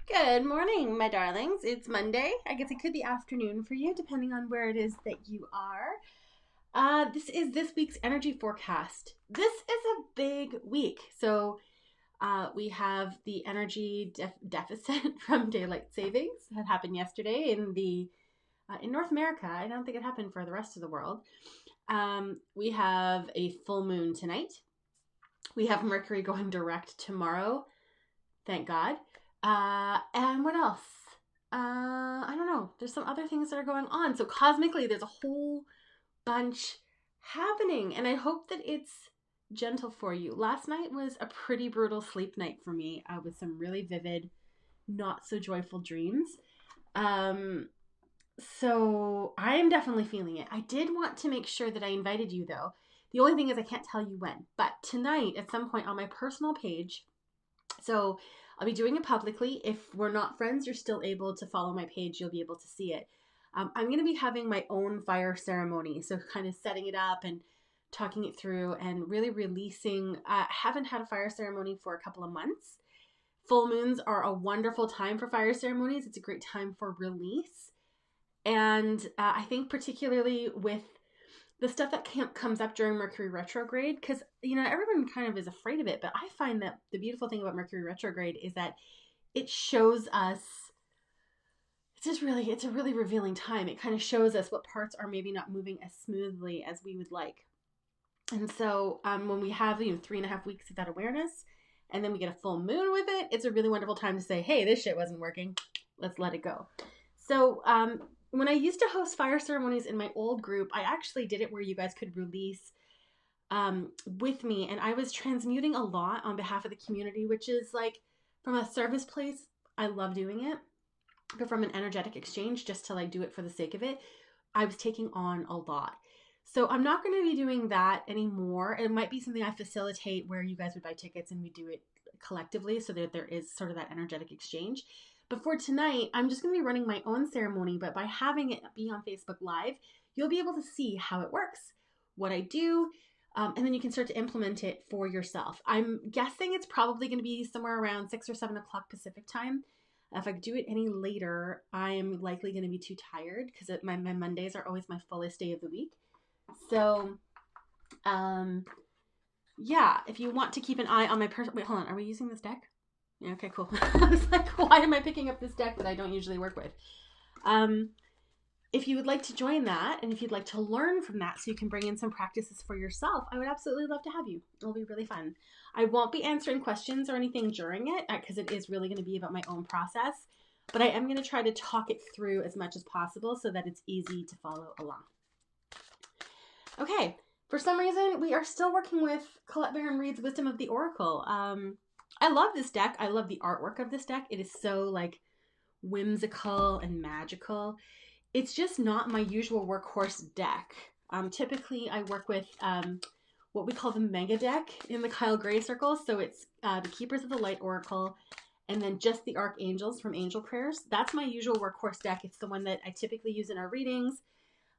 Good morning, my darlings. It's Monday. I guess it could be afternoon for you, depending on where it is that you are. This is this week's energy forecast. This is a big week. We have the energy deficit from daylight savings that happened yesterday in North America. I don't think it happened for the rest of the world. We have a full moon tonight. We have Mercury going direct tomorrow. Thank God. And what else? I don't know. There's some other things that are going on. So cosmically, there's a whole bunch happening, and I hope that it's gentle for you. Last night was a pretty brutal sleep night for me, with some really vivid, not so joyful dreams. So I am definitely feeling it. I did want to make sure that I invited you, though. The only thing is I can't tell you when, but tonight at some point on my personal page. So I'll be doing it publicly. If we're not friends, you're still able to follow my page. You'll be able to see it. I'm going to be having my own fire ceremony. So kind of setting it up and talking it through and really releasing. I haven't had a fire ceremony for a couple of months. Full moons are a wonderful time for fire ceremonies. It's a great time for release. And I think particularly with the stuff that comes up during Mercury retrograde, because, everyone kind of is afraid of it, but I find that the beautiful thing about Mercury retrograde is that it shows us, it's a really revealing time. It kind of shows us what parts are maybe not moving as smoothly as we would like. And so when we have, 3.5 weeks of that awareness, and then we get a full moon with it, it's a really wonderful time to say, hey, this shit wasn't working. Let's let it go. So, when I used to host fire ceremonies in my old group, I actually did it where you guys could release with me, and I was transmuting a lot on behalf of the community, which is like, from a service place, I love doing it, but from an energetic exchange, just to like do it for the sake of it, I was taking on a lot. So I'm not going to be doing that anymore. It might be something I facilitate where you guys would buy tickets and we do it collectively so that there is sort of that energetic exchange. But for tonight, I'm just going to be running my own ceremony, but by having it be on Facebook Live, you'll be able to see how it works, what I do, and then you can start to implement it for yourself. I'm guessing it's probably going to be somewhere around 6 or 7 o'clock Pacific time. If I do it any later, I'm likely going to be too tired because my Mondays are always my fullest day of the week. So, yeah, if you want to keep an eye on my wait, hold on, are we using this deck? Yeah, okay, cool. I was like, why am I picking up this deck that I don't usually work with? If you would like to join that, and if you'd like to learn from that so you can bring in some practices for yourself, I would absolutely love to have you. It'll be really fun. I won't be answering questions or anything during it because it is really going to be about my own process, but I am going to try to talk it through as much as possible so that it's easy to follow along. Okay, for some reason, we are still working with Colette Baron Reid's Wisdom of the Oracle. I love this deck. I love the artwork of this deck. It is so like whimsical and magical. It's just not my usual workhorse deck. Typically, I work with what we call the mega deck in the Kyle Gray circle. So it's the Keepers of the Light Oracle and then just the Archangels from Angel Prayers. That's my usual workhorse deck. It's the one that I typically use in our readings.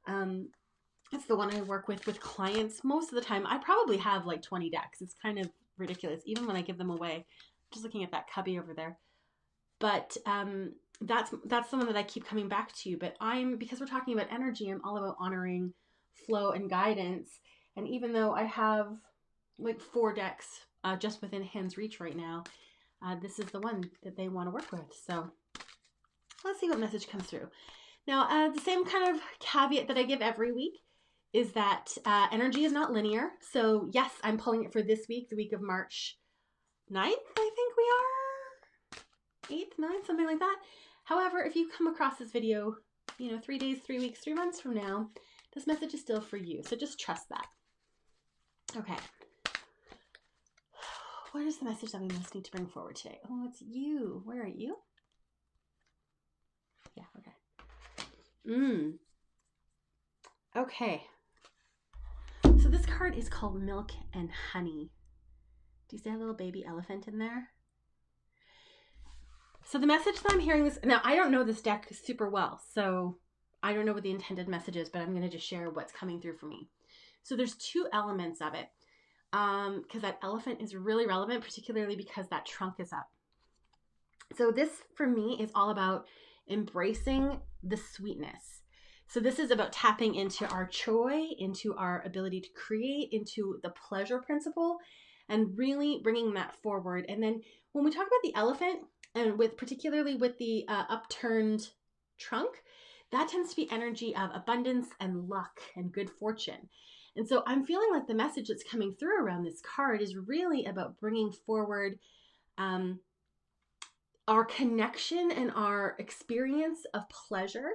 It's the one I work with clients most of the time. I probably have like 20 decks. It's kind of ridiculous, even when I give them away. Just looking at that cubby over there. But that's the one that I keep coming back to. But because we're talking about energy, I'm all about honoring flow and guidance. And even though I have like 4 decks just within hand's reach right now, this is the one that they want to work with. So let's see what message comes through. Now, the same kind of caveat that I give every week is that energy is not linear. So yes, I'm pulling it for this week, the week of March 9th, I think we are. 8th, 9th, something like that. However, if you come across this video, 3 days, 3 weeks, 3 months from now, this message is still for you. So just trust that. Okay. What is the message that we most need to bring forward today? Oh, it's you. Where are you? Yeah, okay. Okay. So this card is called Milk and Honey. Do you see a little baby elephant in there? So the message that I'm hearing this, now I don't know this deck super well, so I don't know what the intended message is, but I'm going to just share what's coming through for me. So there's 2 elements of it, because that elephant is really relevant, particularly because that trunk is up. So this for me is all about embracing the sweetness. So this is about tapping into our joy, into our ability to create, into the pleasure principle, and really bringing that forward. And then when we talk about the elephant, and with particularly with the upturned trunk, that tends to be energy of abundance and luck and good fortune. And so I'm feeling like the message that's coming through around this card is really about bringing forward um, our connection and our experience of pleasure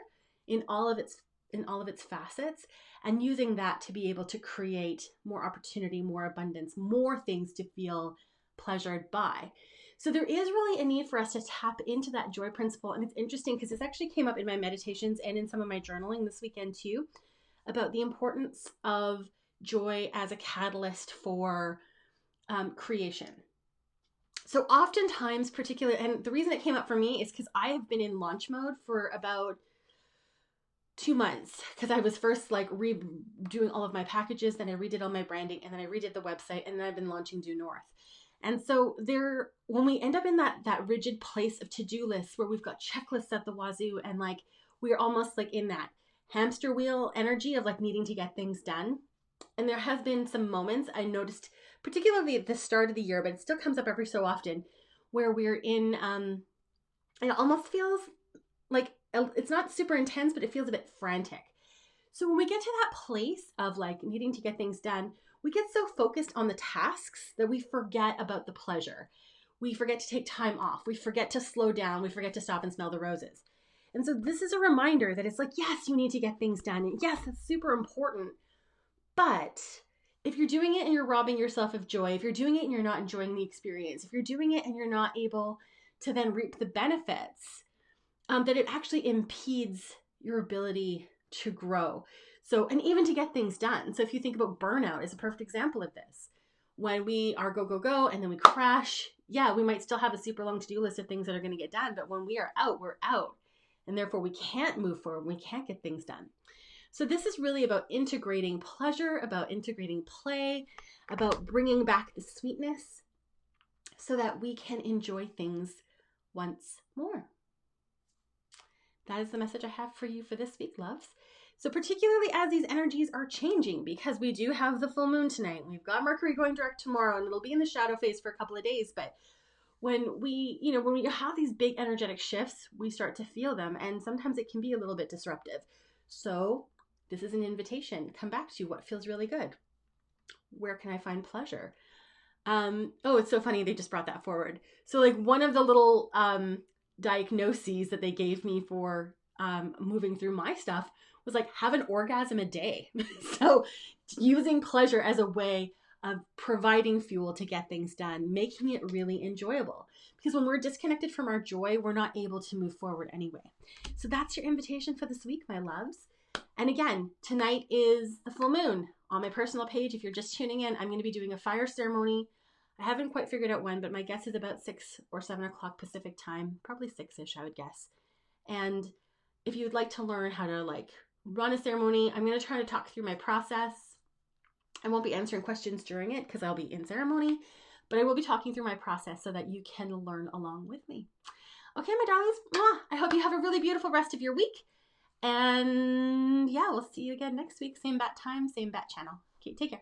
in all of its facets, and using that to be able to create more opportunity, more abundance, more things to feel pleasured by. So there is really a need for us to tap into that joy principle. And it's interesting because this actually came up in my meditations and in some of my journaling this weekend too, about the importance of joy as a catalyst for creation. So oftentimes, particularly, and the reason it came up for me is because I have been in launch mode for about 2 months, because I was first like redoing all of my packages, then I redid all my branding, and then I redid the website, and then I've been launching Due North. And so when we end up in that rigid place of to-do lists where we've got checklists at the wazoo, and like we're almost like in that hamster wheel energy of like needing to get things done. And there have been some moments I noticed, particularly at the start of the year, but it still comes up every so often, where we're in, it almost feels like it's not super intense, but it feels a bit frantic. So when we get to that place of like needing to get things done, we get so focused on the tasks that we forget about the pleasure. We forget to take time off. We forget to slow down. We forget to stop and smell the roses. And so this is a reminder that it's like, yes, you need to get things done. And yes, it's super important. But if you're doing it and you're robbing yourself of joy, if you're doing it and you're not enjoying the experience, if you're doing it and you're not able to then reap the benefits, that it actually impedes your ability to grow. So, and even to get things done. So if you think about burnout is a perfect example of this. When we are go, go, go, and then we crash, yeah, we might still have a super long to-do list of things that are going to get done. But when we are out, we're out. And therefore we can't move forward. We can't get things done. So this is really about integrating pleasure, about integrating play, about bringing back the sweetness so that we can enjoy things once more. That is the message I have for you for this week, loves. So particularly as these energies are changing, because we do have the full moon tonight. We've got Mercury going direct tomorrow, and it'll be in the shadow phase for a couple of days. But when we have these big energetic shifts, we start to feel them, and sometimes it can be a little bit disruptive. So this is an invitation. Come back to what feels really good. Where can I find pleasure? Oh, it's so funny. They just brought that forward. So like one of the little diagnoses that they gave me for moving through my stuff was like, have an orgasm a day. So using pleasure as a way of providing fuel to get things done, making it really enjoyable. Because when we're disconnected from our joy, we're not able to move forward anyway. So that's your invitation for this week, my loves. And again, tonight is the full moon. On my personal page, if you're just tuning in, I'm going to be doing a fire ceremony. I haven't quite figured out when, but my guess is about 6 or 7 o'clock Pacific time, probably 6-ish, I would guess. And if you'd like to learn how to like run a ceremony, I'm going to try to talk through my process. I won't be answering questions during it because I'll be in ceremony, but I will be talking through my process so that you can learn along with me. Okay, my darlings, I hope you have a really beautiful rest of your week. And yeah, we'll see you again next week. Same bat time, same bat channel. Okay, take care.